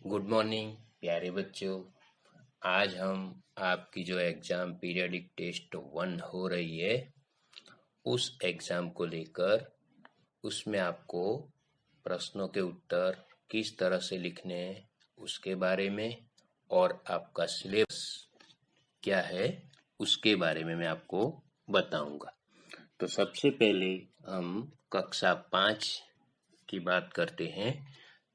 Good morning प्यारे बच्चों। आज हम आपकी जो एग्ज़ाम पीरियडिक टेस्ट 1 हो रही है उस एग्ज़ाम को लेकर उसमें आपको प्रश्नों के उत्तर किस तरह से लिखने हैं उसके बारे में और आपका सिलेबस क्या है उसके बारे में मैं आपको बताऊंगा। तो सबसे पहले हम कक्षा 5 की बात करते हैं।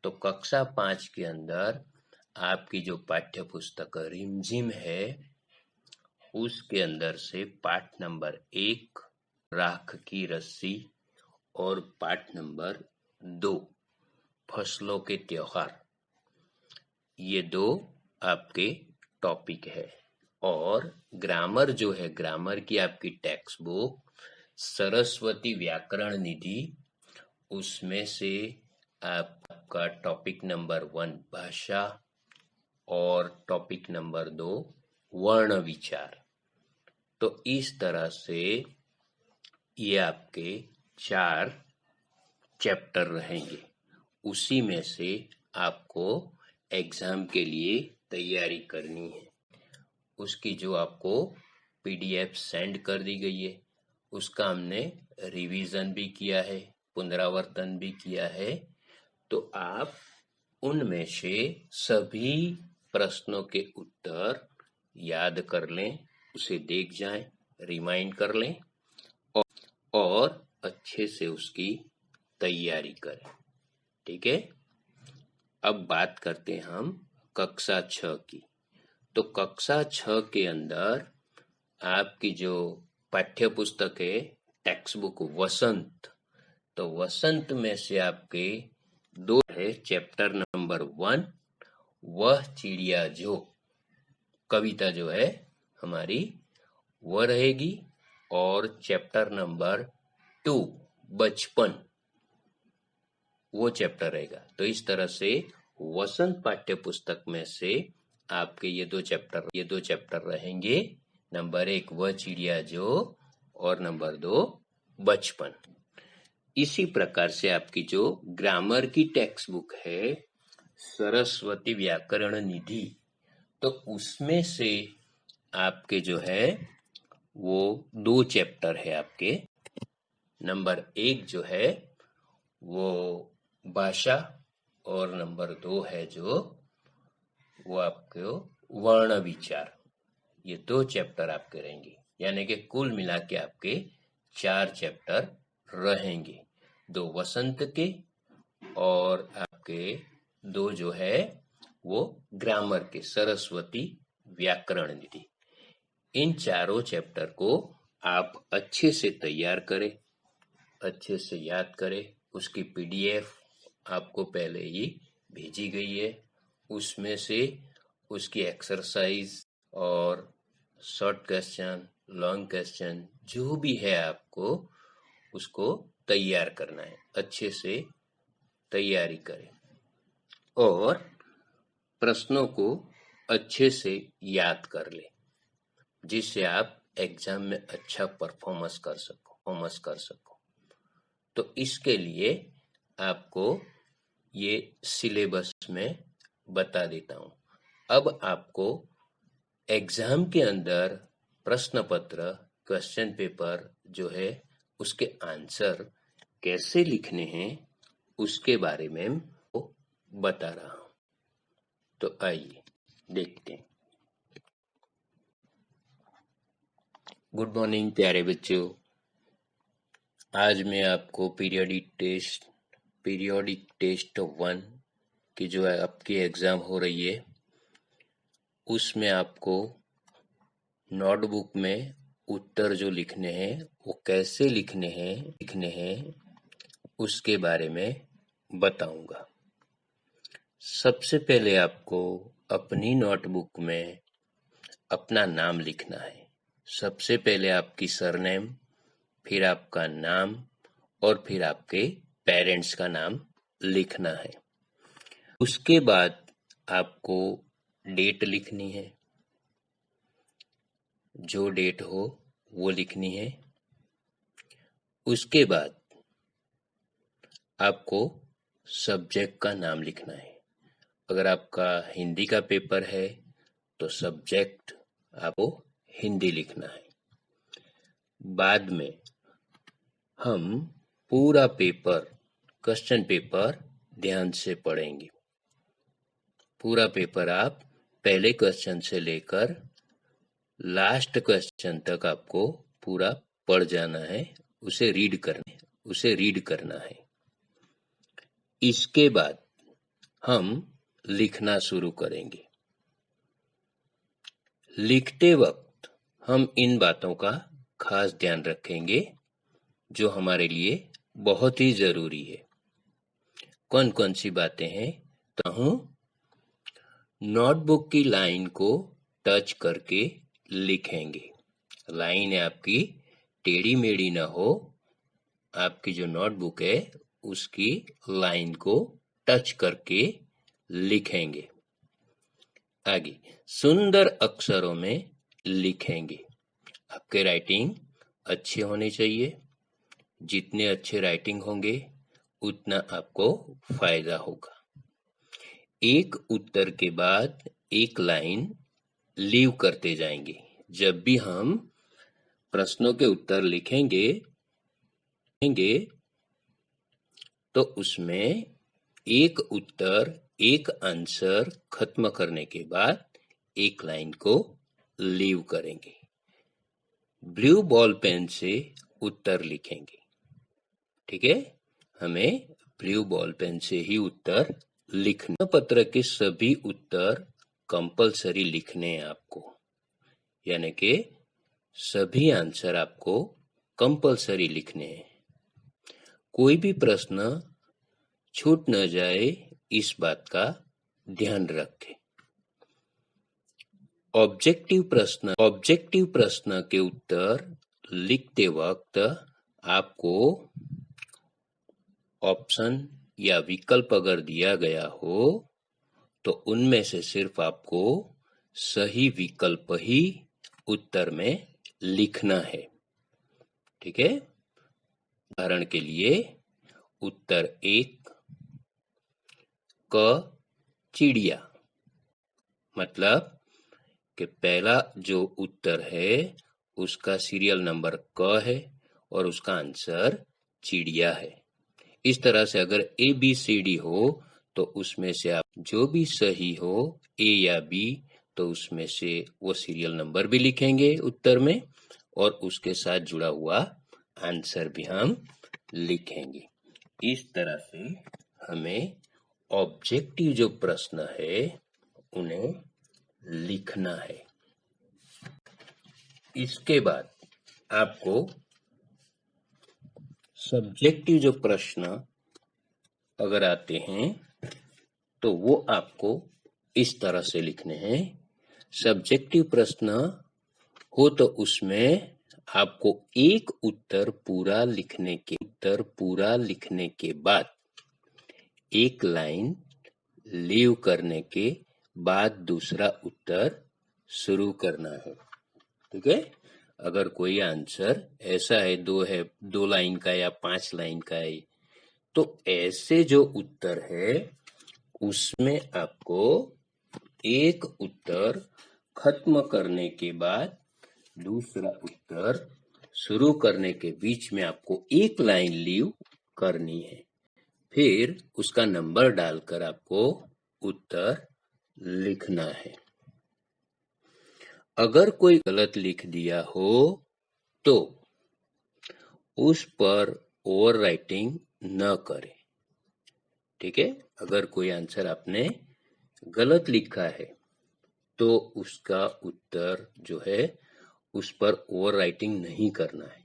तो कक्षा 5 के अंदर आपकी जो पाठ्य पुस्तक रिमझिम है उसके अंदर से पाठ नंबर 1 राख की रस्सी और पाठ नंबर 2 फसलों के त्योहार, ये दो आपके टॉपिक है। और ग्रामर जो है, ग्रामर की आपकी टेक्स्ट बुक सरस्वती व्याकरण निधि, उसमें से आपका टॉपिक नंबर 1 भाषा और टॉपिक नंबर 2 वर्ण विचार। तो इस तरह से ये आपके 4 चैप्टर रहेंगे। उसी में से आपको एग्जाम के लिए तैयारी करनी है। उसकी जो आपको पीडीएफ सेंड कर दी गई है उसका हमने रिवीजन भी किया है, पुनरावर्तन भी किया है। तो आप उनमें से सभी प्रश्नों के उत्तर याद कर लें, उसे देख जाएं, रिमाइंड कर लें और अच्छे से उसकी तैयारी करें। ठीक है। अब बात करते हैं हम कक्षा 6 की। तो कक्षा 6 के अंदर आपकी जो पाठ्य पुस्तक है टेक्स्ट बुक वसंत, तो वसंत में से आपके 2 है। चैप्टर नंबर 1 वह चिड़िया जो, कविता जो है हमारी वह रहेगी। और चैप्टर नंबर 2 बचपन, वो चैप्टर रहेगा। तो इस तरह से वसंत पाठ्य पुस्तक में से आपके ये दो चैप्टर रहेंगे। नंबर 1 वह चिड़िया जो और नंबर 2 बचपन। इसी प्रकार से आपकी जो ग्रामर की टेक्स्ट बुक है सरस्वती व्याकरण निधि, तो उसमें से आपके जो है वो 2 चैप्टर है आपके। नंबर 1 जो है वो भाषा और नंबर 2 है जो वो आपके वर्ण विचार। ये 2 चैप्टर आपके रहेंगे, यानी कि कुल मिला के आपके 4 चैप्टर रहेंगे। 2 वसंत के और आपके 2 जो है वो ग्रामर के सरस्वती व्याकरण निधि। इन चारों चैप्टर को आप अच्छे से तैयार करें, अच्छे से याद करें। उसकी पीडीएफ आपको पहले ही भेजी गई है। उसमें से उसकी एक्सरसाइज और शॉर्ट क्वेश्चन, लॉन्ग क्वेश्चन जो भी है आपको उसको तैयार करना है। अच्छे से तैयारी करें और प्रश्नों को अच्छे से याद कर लें, जिससे आप एग्जाम में अच्छा परफॉर्मेंस कर सको। तो इसके लिए आपको ये सिलेबस में बता देता हूँ। अब आपको एग्जाम के अंदर प्रश्न पत्र, क्वेश्चन पेपर जो है उसके आंसर कैसे लिखने हैं उसके बारे में मैं बता रहा हूँ। तो आइए देखते हैं। गुड मॉर्निंग प्यारे बच्चों। आज मैं आपको पीरियोडिक टेस्ट 1 की जो है आपकी एग्जाम हो रही है उसमें आपको नोटबुक में उत्तर जो लिखने हैं वो कैसे लिखने हैं उसके बारे में बताऊंगा। सबसे पहले आपको अपनी नोटबुक में अपना नाम लिखना है। सबसे पहले आपकी सरनेम, फिर आपका नाम और फिर आपके पेरेंट्स का नाम लिखना है। उसके बाद आपको डेट लिखनी है, जो डेट हो वो लिखनी है। उसके बाद आपको सब्जेक्ट का नाम लिखना है। अगर आपका हिंदी का पेपर है तो सब्जेक्ट आपको हिंदी लिखना है। बाद में हम पूरा पेपर, क्वेश्चन पेपर ध्यान से पढ़ेंगे। पूरा पेपर आप पहले क्वेश्चन से लेकर लास्ट क्वेश्चन तक आपको पूरा पढ़ जाना है, उसे रीड करना है। इसके बाद हम लिखना शुरू करेंगे। लिखते वक्त हम इन बातों का खास ध्यान रखेंगे जो हमारे लिए बहुत ही जरूरी है। कौन कौन सी बातें हैं? तो हूँ नोटबुक की लाइन को टच करके लिखेंगे। लाइन आपकी टेढ़ी मेढ़ी ना हो, आपकी जो नोटबुक है उसकी लाइन को टच करके लिखेंगे। आगे सुंदर अक्षरों में लिखेंगे। आपके राइटिंग अच्छे होने चाहिए। जितने अच्छे राइटिंग होंगे उतना आपको फायदा होगा। एक उत्तर के बाद एक लाइन लीव करते जाएंगे। जब भी हम प्रश्नों के उत्तर लिखेंगे तो उसमें एक उत्तर, एक आंसर खत्म करने के बाद एक लाइन को लीव करेंगे। ब्लू बॉल पेन से उत्तर लिखेंगे। ठीक है, हमें ब्लू बॉल पेन से ही उत्तर लिखना। पत्र के सभी उत्तर कंपलसरी लिखने हैं आपको, यानी कि सभी आंसर आपको कंपलसरी लिखने हैं। कोई भी प्रश्न छूट न जाए, इस बात का ध्यान रखें। ऑब्जेक्टिव प्रश्न के उत्तर लिखते वक्त आपको ऑप्शन या विकल्प अगर दिया गया हो तो उनमें से सिर्फ आपको सही विकल्प ही उत्तर में लिखना है। ठीक है, उदाहरण के लिए उत्तर 1 क चिड़िया, मतलब कि पहला जो उत्तर है उसका सीरियल नंबर क है और उसका आंसर चिड़िया है। इस तरह से अगर ए बी सी डी हो तो उसमें से आप जो भी सही हो, ए या बी, तो उसमें से वो सीरियल नंबर भी लिखेंगे उत्तर में और उसके साथ जुड़ा हुआ आंसर भी हम लिखेंगे। इस तरह से हमें ऑब्जेक्टिव जो प्रश्न है उन्हें लिखना है। इसके बाद आपको सब्जेक्टिव जो प्रश्न अगर आते हैं तो वो आपको इस तरह से लिखने हैं। सब्जेक्टिव प्रश्न हो तो उसमें आपको एक उत्तर पूरा लिखने के बाद एक लाइन लीव करने के बाद दूसरा उत्तर शुरू करना है। ठीक है, अगर कोई आंसर ऐसा है, दो लाइन का या 5 लाइन का है, तो ऐसे जो उत्तर है उसमें आपको एक उत्तर खत्म करने के बाद दूसरा उत्तर शुरू करने के बीच में आपको एक लाइन लीव करनी है। फिर उसका नंबर डालकर आपको उत्तर लिखना है। अगर कोई गलत लिख दिया हो तो उस पर ओवर राइटिंग न करें। ठीक है, अगर कोई आंसर आपने गलत लिखा है तो उसका उत्तर जो है उस पर ओवर राइटिंग नहीं करना है,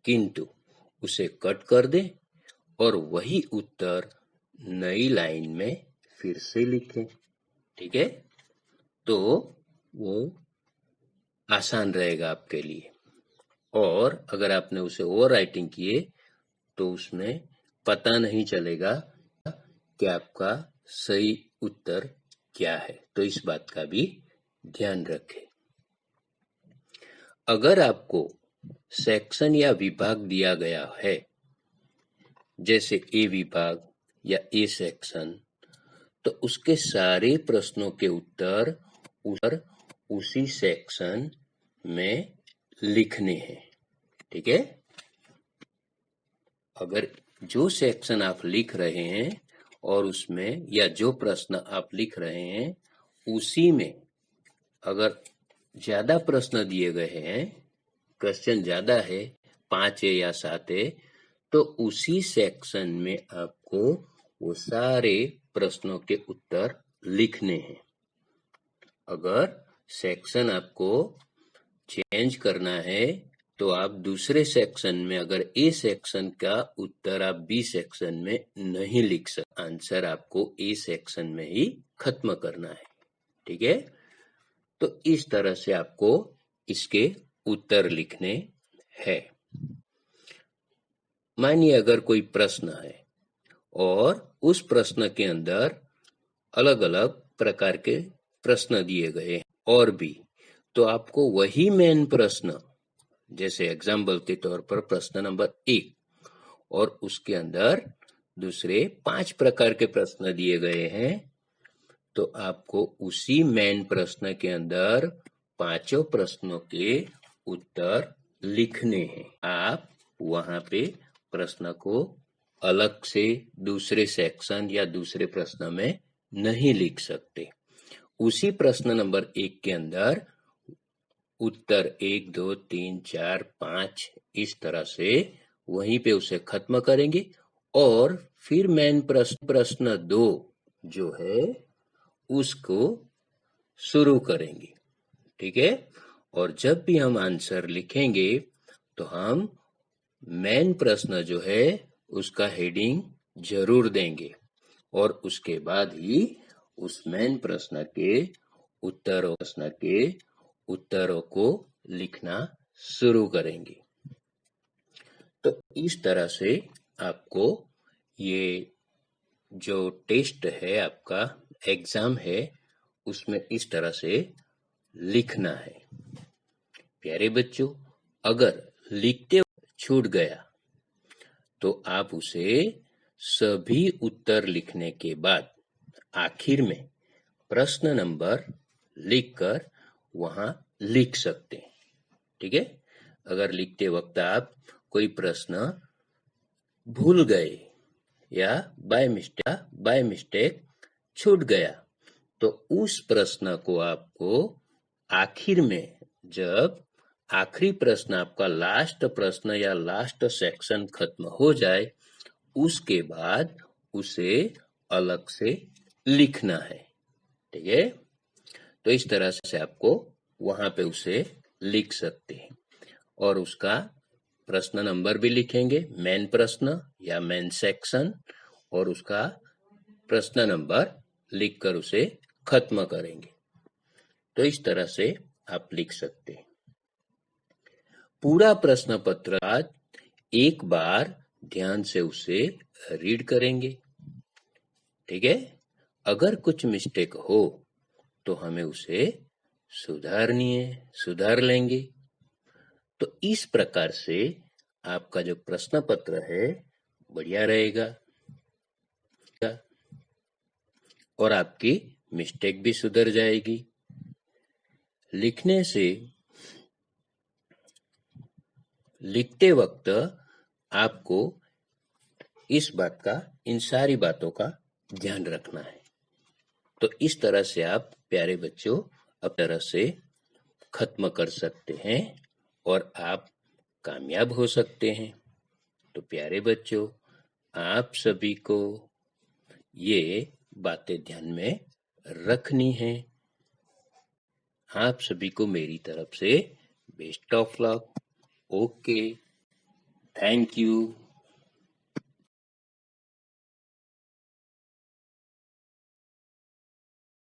किंतु उसे कट कर दे और वही उत्तर नई लाइन में फिर से लिखें। ठीक है, तो वो आसान रहेगा आपके लिए। और अगर आपने उसे ओवर राइटिंग किए तो उसमें पता नहीं चलेगा कि आपका सही उत्तर क्या है, तो इस बात का भी ध्यान रखें। अगर आपको सेक्शन या विभाग दिया गया है, जैसे ए विभाग या ए सेक्शन, तो उसके सारे प्रश्नों के उत्तर उसी सेक्शन में लिखने हैं। ठीक है, अगर जो सेक्शन आप लिख रहे हैं और उसमें या जो प्रश्न आप लिख रहे हैं उसी में अगर ज्यादा प्रश्न दिए गए हैं, क्वेश्चन ज्यादा है, 5 है या 7 है, तो उसी सेक्शन में आपको वो सारे प्रश्नों के उत्तर लिखने हैं। अगर सेक्शन आपको चेंज करना है तो आप दूसरे सेक्शन में, अगर ए सेक्शन का उत्तर आप बी सेक्शन में नहीं लिख सकते, आंसर आपको ए सेक्शन में ही खत्म करना है। ठीक है, तो इस तरह से आपको इसके उत्तर लिखने हैं। मानिए अगर कोई प्रश्न है और उस प्रश्न के अंदर अलग अलग प्रकार के प्रश्न दिए गए हैं और भी, तो आपको वही मेन प्रश्न, जैसे एग्जाम्पल के तौर पर प्रश्न नंबर 1 और उसके अंदर दूसरे 5 प्रकार के प्रश्न दिए गए हैं, तो आपको उसी मेन प्रश्न के अंदर 5 प्रश्नों के उत्तर लिखने हैं। आप वहां पे प्रश्न को अलग से दूसरे सेक्शन या दूसरे प्रश्न में नहीं लिख सकते। उसी प्रश्न नंबर 1 के अंदर उत्तर 1, 2, 3, 4, 5 इस तरह से वहीं पे उसे खत्म करेंगे और फिर मेन प्रश्न 2 जो है उसको शुरू करेंगे। ठीक है, और जब भी हम आंसर लिखेंगे तो हम मेन प्रश्न जो है उसका हेडिंग जरूर देंगे और उसके बाद ही उस मेन प्रश्न के उत्तरों को लिखना शुरू करेंगे। तो इस तरह से आपको ये जो टेस्ट है, आपका एग्जाम है, उसमें इस तरह से लिखना है। प्यारे बच्चों, अगर लिखते छूट गया तो आप उसे सभी उत्तर लिखने के बाद आखिर में प्रश्न नंबर लिखकर वहां लिख सकते हैं। ठीक है, अगर लिखते वक्त आप कोई प्रश्न भूल गए या बाय मिस्टेक छूट गया तो उस प्रश्न को आपको आखिर में, जब आखिरी प्रश्न आपका लास्ट प्रश्न या लास्ट सेक्शन खत्म हो जाए, उसके बाद उसे अलग से लिखना है। ठीक है, तो इस तरह से आपको वहां पे उसे लिख सकते हैं और उसका प्रश्न नंबर भी लिखेंगे, मेन प्रश्न या मेन सेक्शन, और उसका प्रश्न नंबर लिखकर उसे खत्म करेंगे। तो इस तरह से आप लिख सकते हैं। पूरा प्रश्न पत्र आज एक बार ध्यान से उसे रीड करेंगे। ठीक है, अगर कुछ मिस्टेक हो तो हमें उसे सुधार लेंगे। तो इस प्रकार से आपका जो प्रश्न पत्र है बढ़िया रहेगा और आपकी मिस्टेक भी सुधर जाएगी। लिखते वक्त आपको इन सारी बातों का ध्यान रखना है। तो इस तरह से आप प्यारे बच्चों अब तरह से खत्म कर सकते हैं और आप कामयाब हो सकते हैं। तो प्यारे बच्चों, आप सभी को ये बातें ध्यान में रखनी है। आप सभी को मेरी तरफ से best of luck. Okay, thank you.